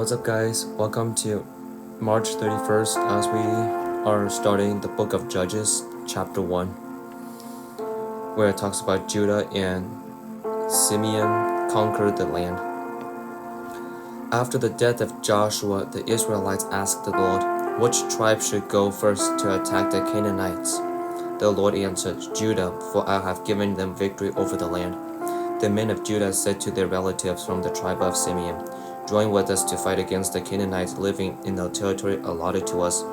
What's up, guys? Welcome to March 31st as we are starting the book of Judges, chapter 1, where it talks about Judah and Simeon conquered the land. After the death of Joshua, the Israelites asked the Lord, "Which tribe should go first to attack the Canaanites?" The Lord answered, "Judah, for I have given them victory over the land." The men of Judah said to their relatives from the tribe of Simeon, "Join with us to fight against the Canaanites living in the territory allotted to us.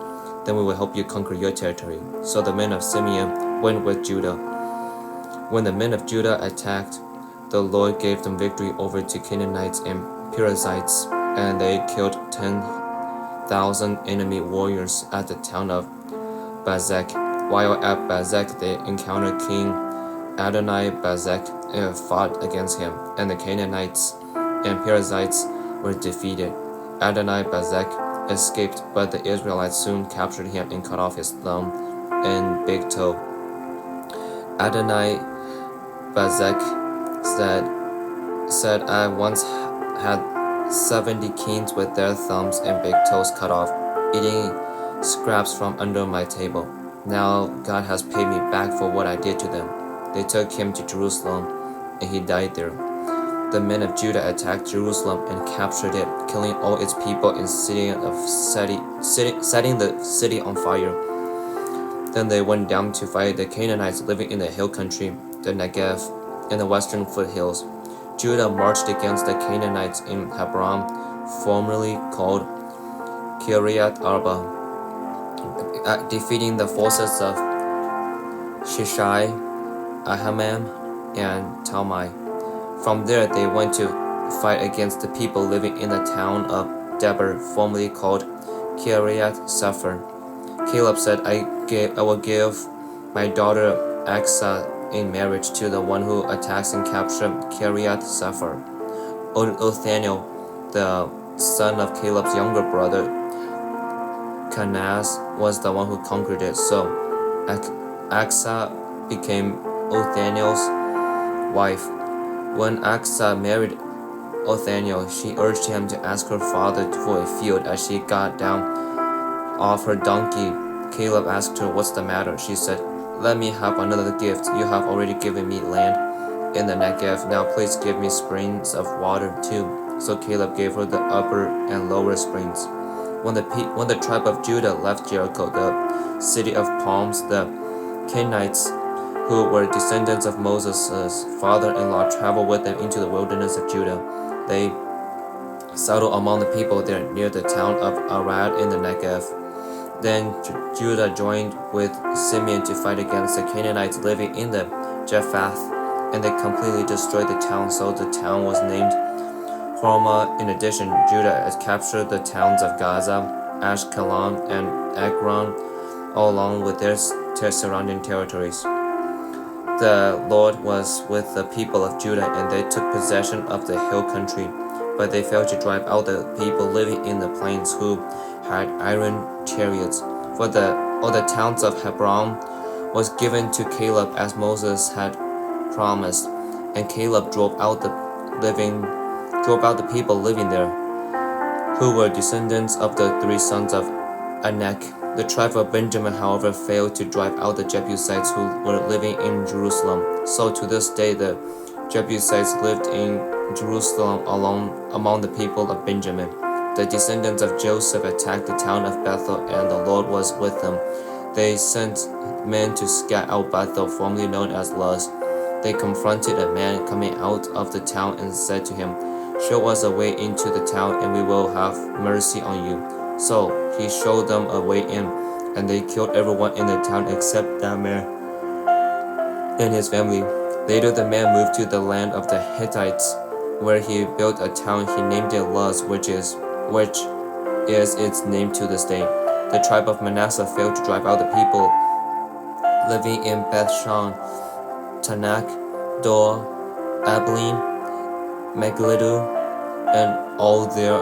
Then we will help you conquer your territory." So the men of Simeon went with Judah. When the men of Judah attacked, the Lord gave them victory over the Canaanites and Perizzites, and they killed 10,000 enemy warriors at the town of Bezek. While at Bezek, they encountered King Adoni-Bezek and fought against him, and the Canaanites and Perizzites were defeated. Adoni-Bezek escaped, but the Israelites soon captured him and cut off his thumb and big toe. Adoni-Bezek said, "I once had 70 kings with their thumbs and big toes cut off, eating scraps from under my table. Now God has paid me back for what I did to them." They took him to Jerusalem, and he died there. The men of Judah attacked Jerusalem and captured it, killing all its people and setting the city on fire. Then they went down to fight the Canaanites living in the hill country, the Negev, and the western foothills. Judah marched against the Canaanites in Hebron, formerly called Kiriath Arba, defeating the forces of Shishai, Ahiman, and Talmai. From there, they went to fight against the people living in the town of Debir, formerly called Kiriath Sefer. Caleb said, I will give my daughter Aksa in marriage to the one who attacks and captures Kiriath Sefer. Othniel, the son of Caleb's younger brother, Kenaz, was the one who conquered it. So Aksa became Othniel's wife. When Aksa married Othniel, she urged him to ask her father for a field. As she got down off her donkey, Caleb asked her, "What's the matter?" She said, "Let me have another gift. You have already given me land in the Negev. Now please give me springs of water too." So Caleb gave her the upper and lower springs. When the tribe of Judah left Jericho, the city of palms, the Canaanites, who were descendants of Moses' father-in-law, traveled with them into the wilderness of Judah. They settled among the people there near the town of Arad in the Negev. Then Judah joined with Simeon to fight against the Canaanites living in the Japhath, and they completely destroyed the town, so the town was named Hormah. In addition, Judah has captured the towns of Gaza, Ashkelon, and Ekron, all along with their surrounding territories. The Lord was with the people of Judah, and they took possession of the hill country, but they failed to drive out the people living in the plains who had iron chariots. For all the towns of Hebron was given to Caleb as Moses had promised, and Caleb drove out the people living there, who were descendants of the 3 sons of Anak. The tribe of Benjamin, however, failed to drive out the Jebusites who were living in Jerusalem. So to this day, the Jebusites lived in Jerusalem among the people of Benjamin. The descendants of Joseph attacked the town of Bethel, and the Lord was with them. They sent men to scout out Bethel, formerly known as Luz. They confronted a man coming out of the town and said to him, "Show us a way into the town, and we will have mercy on you." So he showed them a way in, and they killed everyone in the town except that man and his family. Later the man moved to the land of the Hittites, where he built a town. He named it Luz, which is its name to this day. The tribe of Manasseh failed to drive out the people living in Bethshan, Tanakh, Dor, Abilene, Megiddo, and all their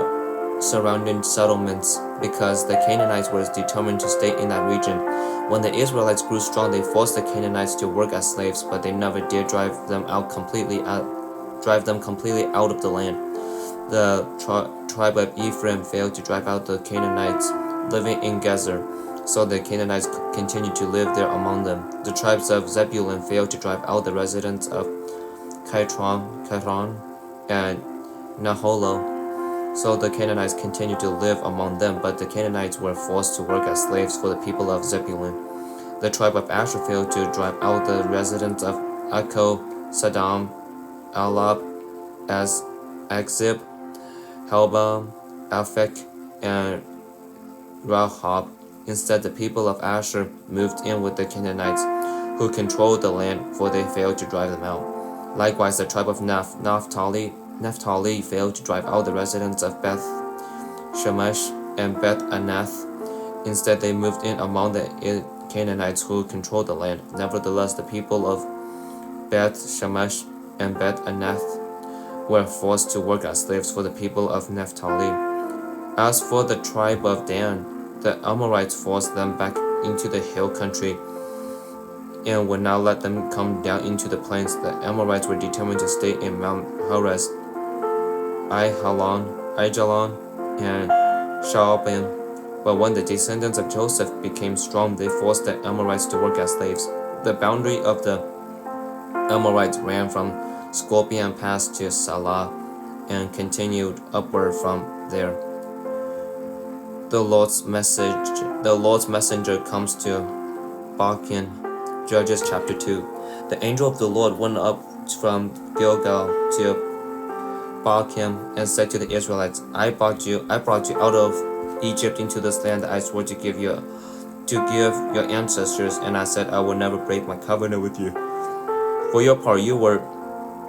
surrounding settlements, because the Canaanites were determined to stay in that region. When the Israelites grew strong, they forced the Canaanites to work as slaves, but they never did drive them completely out of the land. The tribe of Ephraim failed to drive out the Canaanites living in Gezer, so the Canaanites continued to live there among them. The tribes of Zebulun failed to drive out the residents of Kitron, and Naholo, so the Canaanites continued to live among them, but the Canaanites were forced to work as slaves for the people of Zebulun. The tribe of Asher failed to drive out the residents of Akko, Saddam, Alab, as Akzib, Helba, Aphek, and Rahab. Instead, the people of Asher moved in with the Canaanites, who controlled the land, for they failed to drive them out. Likewise, the tribe of Naphtali failed to drive out the residents of Beth Shemesh and Beth Anath. Instead, they moved in among the Canaanites who controlled the land. Nevertheless, the people of Beth Shemesh and Beth Anath were forced to work as slaves for the people of Naphtali. As for the tribe of Dan, the Amorites forced them back into the hill country and would not let them come down into the plains. The Amorites were determined to stay in Mount Horez, Aijalon, and Shaalbim. But when the descendants of Joseph became strong, they forced the Amorites to work as slaves. The boundary of the Amorites ran from Scorpion Pass to Salah and continued upward from there. The Lord's messenger comes to Balkin. Judges chapter 2. The angel of the Lord went up from Gilgal to Balkim and said to the Israelites, I brought you out of Egypt into this land that I swore to give your ancestors, and I said I will never break my covenant with you. For your part, you were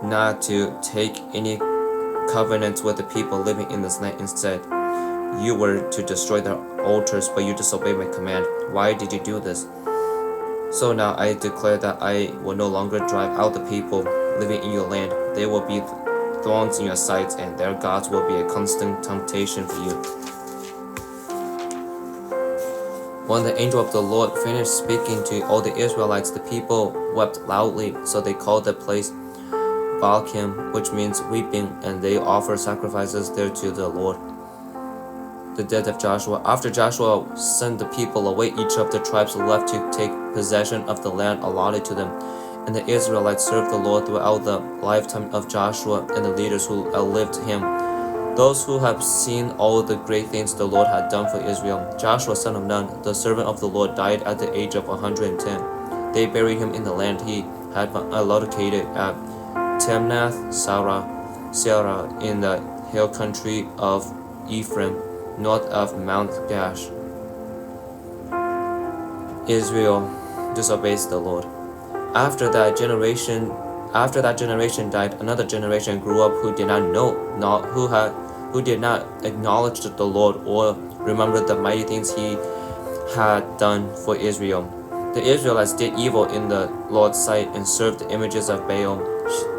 not to take any covenants with the people living in this land. Instead, you were to destroy their altars, but you disobeyed my command. Why did you do this? So now I declare that I will no longer drive out the people living in your land. They will be thorns in your sides, and their gods will be a constant temptation for you. When the angel of the Lord finished speaking to all the Israelites, the people wept loudly, so they called the place Balkim, which means weeping, and they offered sacrifices there to the Lord. The death of Joshua. After Joshua sent the people away, each of the tribes left to take possession of the land allotted to them. And the Israelites served the Lord throughout the lifetime of Joshua and the leaders who outlived him, those who have seen all the great things the Lord had done for Israel. Joshua, son of Nun, the servant of the Lord, died at the age of 110. They buried him in the land he had allocated at Timnath Serah in the hill country of Ephraim, north of Mount Gash. Israel disobeys the Lord. After that generation died, another generation grew up who did not acknowledge the Lord or remember the mighty things he had done for Israel. The Israelites did evil in the Lord's sight and served the images of Baal.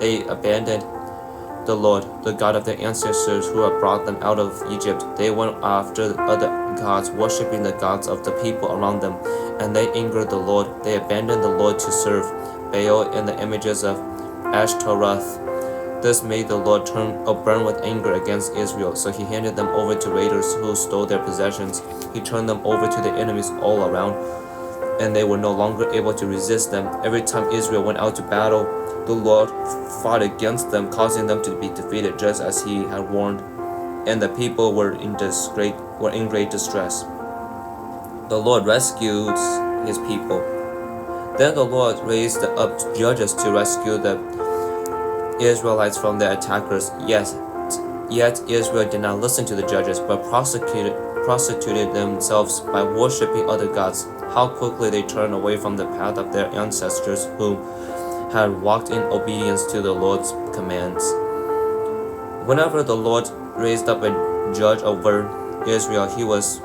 They abandoned the Lord, the God of their ancestors who had brought them out of Egypt. They went after other gods, worshipping the gods of the people around them, and they angered the Lord. They abandoned the Lord to serve Baal and the images of Ashtaroth. This made the Lord burn with anger against Israel, so he handed them over to raiders who stole their possessions. He turned them over to the enemies all around, and they were no longer able to resist them. Every time Israel went out to battle, the Lord fought against them, causing them to be defeated just as he had warned, and the people were in great distress. The Lord rescued his people. Then the Lord raised up judges to rescue the Israelites from their attackers. Yet Israel did not listen to the judges, but prostituted themselves by worshipping other gods. How quickly they turned away from the path of their ancestors who had walked in obedience to the Lord's commands. Whenever the Lord raised up a judge over Israel, he was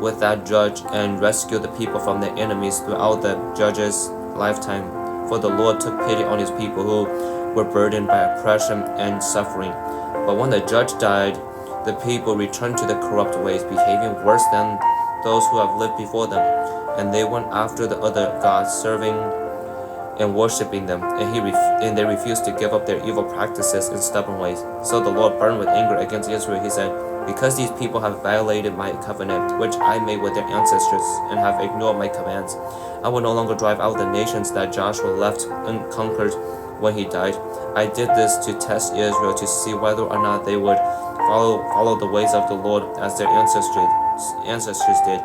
with that judge and rescued the people from their enemies throughout the judge's lifetime. For the Lord took pity on his people who were burdened by oppression and suffering. But when the judge died, the people returned to their corrupt ways, behaving worse than those who have lived before them. And they went after the other gods, serving and worshiping them, and they refused to give up their evil practices and stubborn ways. So the Lord burned with anger against Israel. He said, "Because these people have violated my covenant, which I made with their ancestors, and have ignored my commands, I will no longer drive out the nations that Joshua left unconquered when he died. I did this to test Israel, to see whether or not they would follow the ways of the Lord as their ancestors did.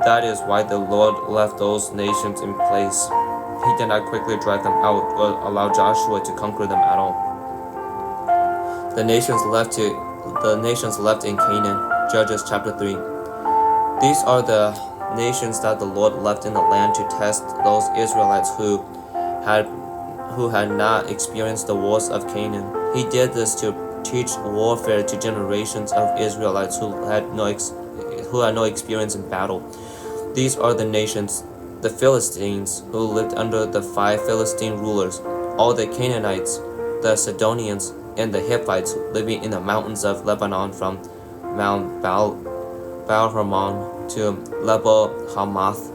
That is why the Lord left those nations in place. He did not quickly drive them out or allow Joshua to conquer them at all." The nations left in Canaan. Judges chapter 3. These are the nations that the Lord left in the land to test those Israelites who had not experienced the wars of Canaan. He did this to teach warfare to generations of Israelites who had no experience in battle. These are the nations: the Philistines, who lived under the 5 Philistine rulers, all the Canaanites, the Sidonians, and the Hittites living in the mountains of Lebanon from Mount Baal-Hermon to Lebo Hamath.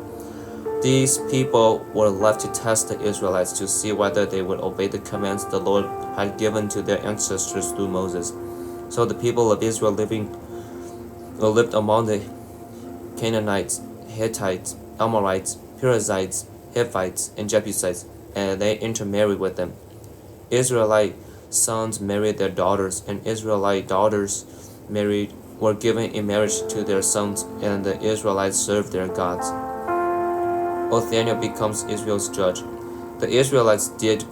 These people were left to test the Israelites to see whether they would obey the commands the Lord had given to their ancestors through Moses. So the people of Israel lived among the Canaanites, Hittites, Amorites, Perizzites, Hivites, and Jebusites, and they intermarried with them. Israelite sons married their daughters, and Israelite daughters were given in marriage to their sons, and the Israelites served their gods. Othniel becomes Israel's judge. The Israelites did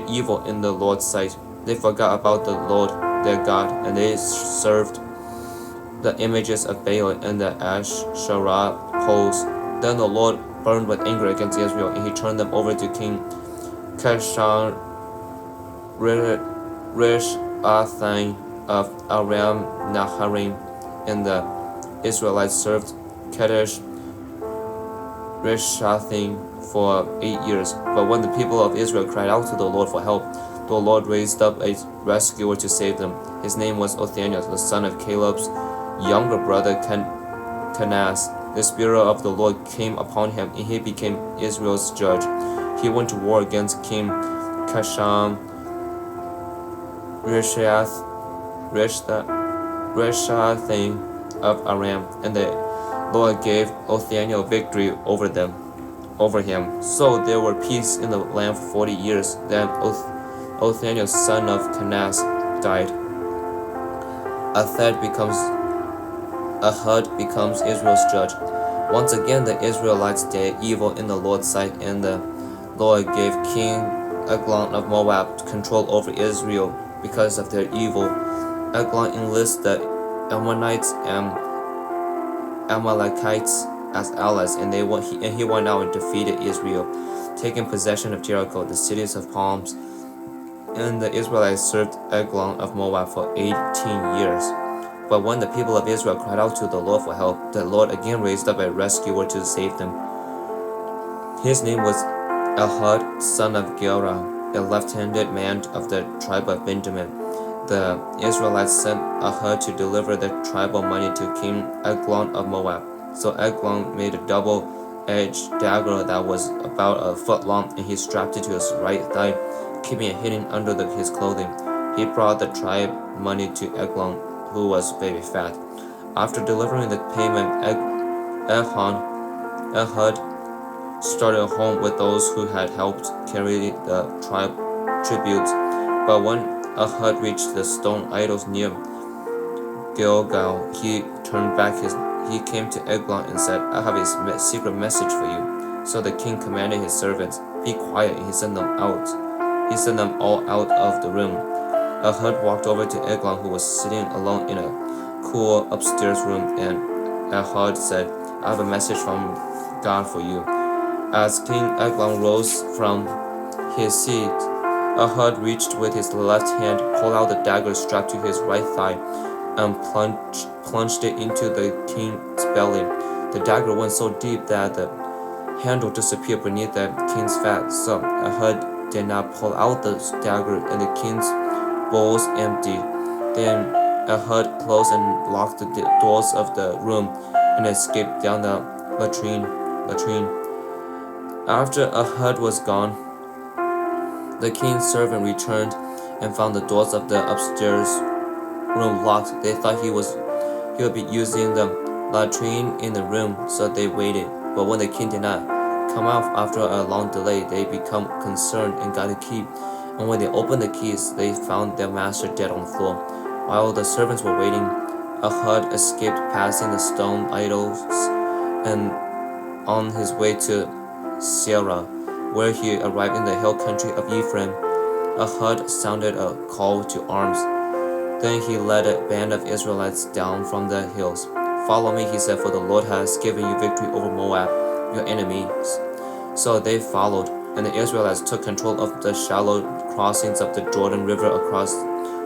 evil in the Lord's sight. They forgot about the Lord their God, and they served the images of Baal and the Asherah poles. Then the Lord burned with anger against Israel, and he turned them over to King Rishathaim of Aram Naharaim, and the Israelites served Kadesh Rishathaim for 8 years. But when the people of Israel cried out to the Lord for help, the Lord raised up a rescuer to save them. His name was Othniel, the son of Caleb's younger brother Kenaz. The Spirit of the Lord came upon him, and he became Israel's judge. He went to war against King Kasham Rishathaim of Aram, and the Lord gave Othniel victory over him. So there were peace in the land for 40 years. Then Othniel, son of Kenaz, died. Ahud becomes Israel's judge. Once again, the Israelites did evil in the Lord's sight, and the Lord gave King Eglon of Moab control over Israel because of their evil. Eglon enlisted the Ammonites and Amalekites as allies, and he went out and defeated Israel, taking possession of Jericho, the cities of palms. And the Israelites served Eglon of Moab for 18 years. But when the people of Israel cried out to the Lord for help, the Lord again raised up a rescuer to save them. His name was Ehud, son of Gera, a left-handed man of the tribe of Benjamin. The Israelites sent Ehud to deliver the tribal money to King Eglon of Moab. So Eglon made a double-edged dagger that was about a foot long, and he strapped it to his right thigh, keeping it hidden under his clothing. He brought the tribe money to Eglon, who was very fat. After delivering the payment, Ehud started home with those who had helped carry the tribe tributes. But when Ehud reached the stone idols near Gilgal, he turned back. He came to Eglon and said, "I have a secret message for you." So the king commanded his servants, "Be quiet," and he sent them out. He sent them all out of the room. Ehud walked over to Eglon, who was sitting alone in a cool upstairs room, and Ehud said, "I have a message from God for you." As King Eglon rose from his seat, Ehud reached with his left hand, pulled out the dagger strapped to his right thigh, and plunged it into the king's belly. The dagger went so deep that the handle disappeared beneath the king's fat. So Ehud did not pull out the dagger, and the king's bowls emptied. Then Ehud closed and locked the doors of the room and escaped down the latrine. After Ehud was gone, the king's servant returned and found the doors of the upstairs room locked. They thought he would be using the latrine in the room, so they waited. But when the king did not come out after a long delay, they became concerned and got a key. And when they opened the keys, they found their master dead on the floor. While the servants were waiting, Ehud escaped passing the stone idols and on his way to Seirah, where he arrived in the hill country of Ephraim. Ehud sounded a call to arms. Then he led a band of Israelites down from the hills. "Follow me," he said, "for the Lord has given you victory over Moab, your enemies." So they followed, and the Israelites took control of the shallow crossings of the Jordan River across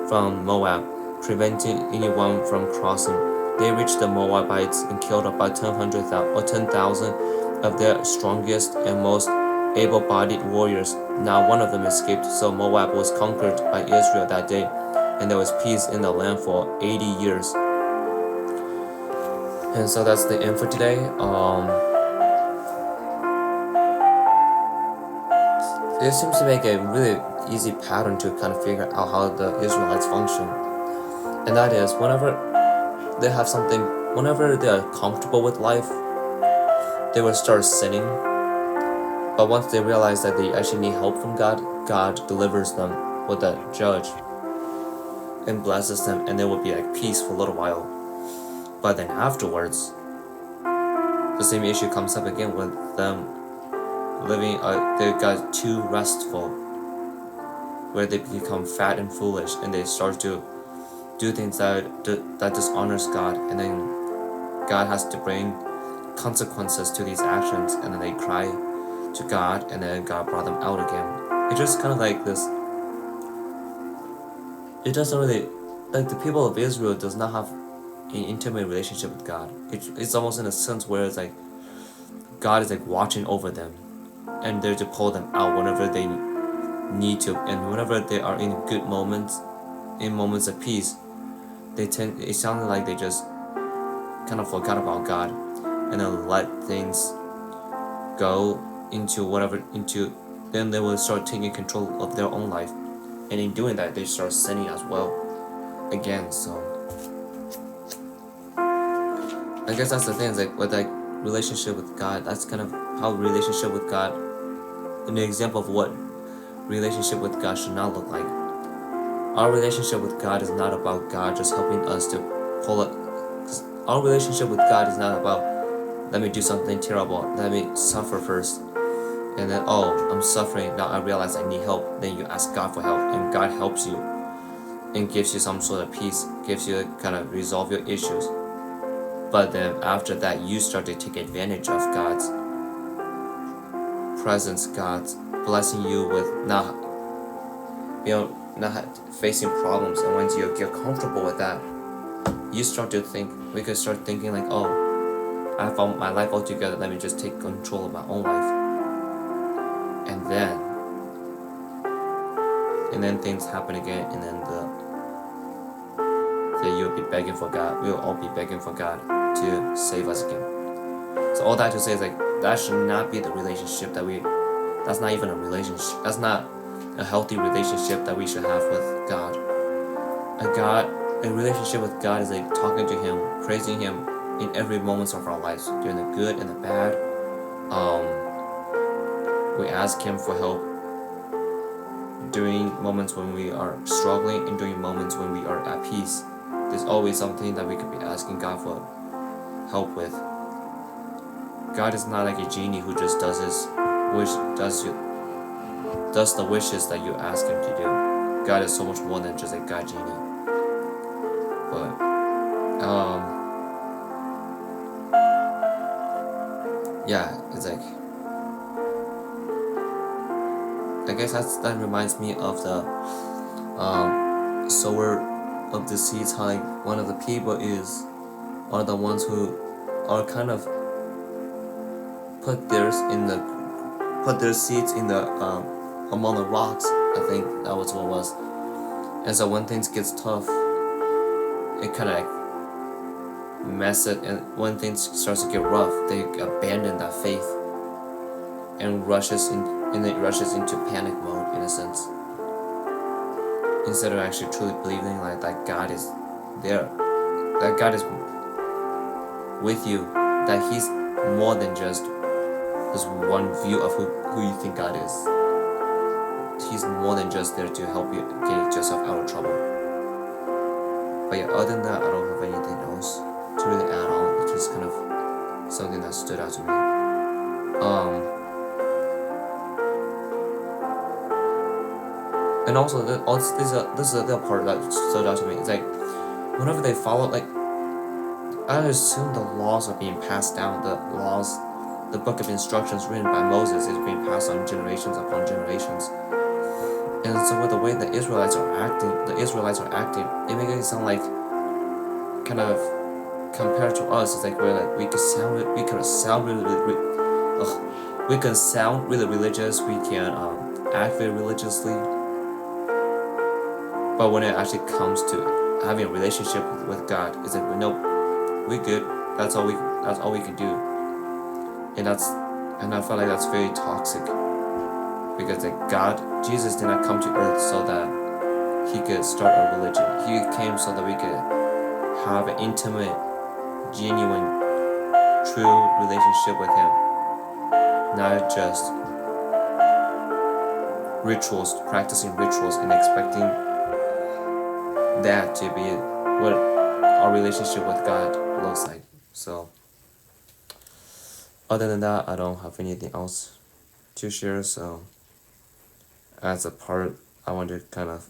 from Moab, preventing anyone from crossing. They reached the Moabites and killed about 10,000 of their strongest and most able-bodied warriors. Not one of them escaped, so Moab was conquered by Israel that day, and there was peace in the land for 80 years. And so that's the end for today. It seems to make a really easy pattern to kind of figure out how the Israelites function. And that is, whenever they have something, whenever they are comfortable with life, they will start sinning. But once they realize that they actually need help from God, God delivers them with a judge and blesses them, and they will be like peace for a little while. But then afterwards, the same issue comes up again with them living, they got too restful, where they become fat and foolish, and they start to do things that dishonors God, and then God has to bring consequences to these actions, and then they cry to God, and then God brought them out again. It's just kind of like this. It doesn't really, like, the people of Israel does not have an intimate relationship with God. It's almost in a sense where it's like God is like watching over them, and they're to pull them out whenever they need to, and whenever they are in good moments, in moments of peace, it sounded like they just kind of forgot about God, and then let things go then they will start taking control of their own life, and in doing that they start sinning as well again. So I guess that's the thing, is like with like relationship with God, that's kind of how relationship with God, an example of what relationship with God should not look like. Our relationship with God is not about God just helping us to pull it. Our relationship with God is not about, let me do something terrible, let me suffer first, and then, oh, I'm suffering, now I realize I need help. Then you ask God for help, and God helps you and gives you some sort of peace, gives you kind of resolve your issues. But then after that, you start to take advantage of God's presence, God's blessing you with not facing problems. And once you get comfortable with that, you start to think, we could start thinking like, oh, I found my life all together, let me just take control of my own life. And then things happen again, and then you'll be begging for God. We'll all be begging for God to save us again. So all that to say is like, that should not be the relationship that's not even a relationship. That's not a healthy relationship that we should have with God. A relationship with God is like talking to Him, praising Him in every moment of our lives, during the good and the bad. We ask Him for help during moments when we are struggling, and during moments when we are at peace. There's always something that we could be asking God for help with. God is not like a genie who just does the wishes that you ask Him to do. God is so much more than just a God genie. But yeah, it's like, I guess that reminds me of the sower of the seeds, how like one of the people are the ones who are kind of put their seeds in the among the rocks. I think that was what it was. And so when things gets tough, it kind of like mess it, and when things starts to get rough, they abandon that faith, and it rushes into panic mode in a sense, instead of actually truly believing like that God is there, that God is with you, that He's more than just this one view of who you think God is. He's more than just there to help you get yourself out of trouble. But yeah, other than that, I don't have anything else to really add on. It's just kind of something that stood out to me. And also, this is the other part that stood out to me. It's like, whenever they follow, like, I assume the laws are being passed down. The book of instructions written by Moses is being passed on generations upon generations. And so with the way the Israelites are acting, it makes it sound like, kind of, compared to us, it's like we can sound really religious, we can act very religiously, but when it actually comes to having a relationship with God, it's like, nope, we good. That's all we can do. And I feel like that's very toxic, because Jesus did not come to earth so that He could start a religion. He came so that we could have an intimate, genuine, true relationship with Him, not just practicing rituals and expecting that to be what our relationship with God looks like. So other than that, I don't have anything else to share. So as a part, I want to kind of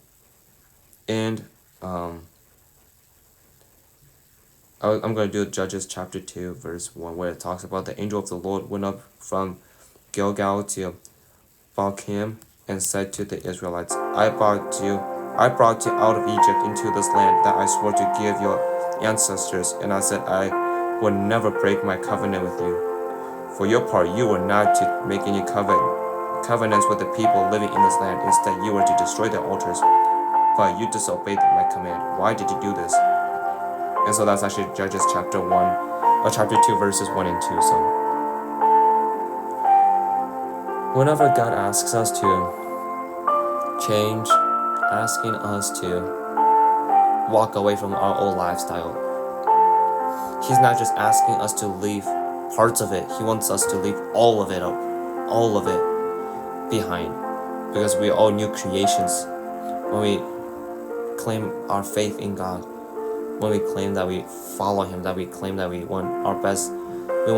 end. I'm going to do Judges chapter 2 verse 1, where it talks about the angel of the Lord went up from Gilgal to Bochim and said to the Israelites, I brought you out of Egypt into this land that I swore to give your ancestors, and I said I would never break my covenant with you. For your part, you were not to make any covenants with the people living in this land. Instead, you were to destroy their altars. But you disobeyed my command. Why did you do this? And so that's actually Judges chapter 2 verses 1 and 2. So whenever God asks us to change, asking us to walk away from our old lifestyle, He's not just asking us to leave parts of it. He wants us to leave all of it behind, because we are all new creations. When we claim our faith in God, when we claim that we follow Him, that we claim that we want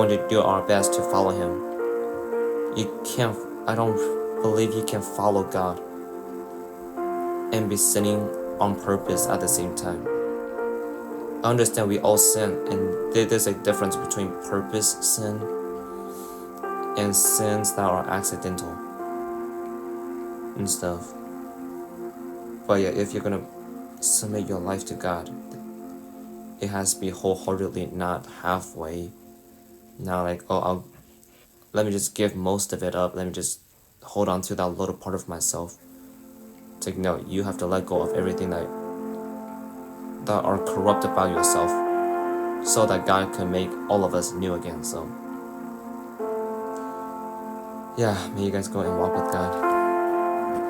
to do our best to follow Him, I don't believe you can follow God and be sinning on purpose at the same time. I understand we all sin, and there's a difference between purpose sin and sins that are accidental and stuff. But yeah, if you're gonna submit your life to God, it has to be wholeheartedly, not halfway. Not like, let me just give most of it up. Let me just hold on to that little part of myself. It's like, no, you have to let go of everything that are corrupt about yourself, so that God can make all of us new again. So yeah, may you guys go and walk with God.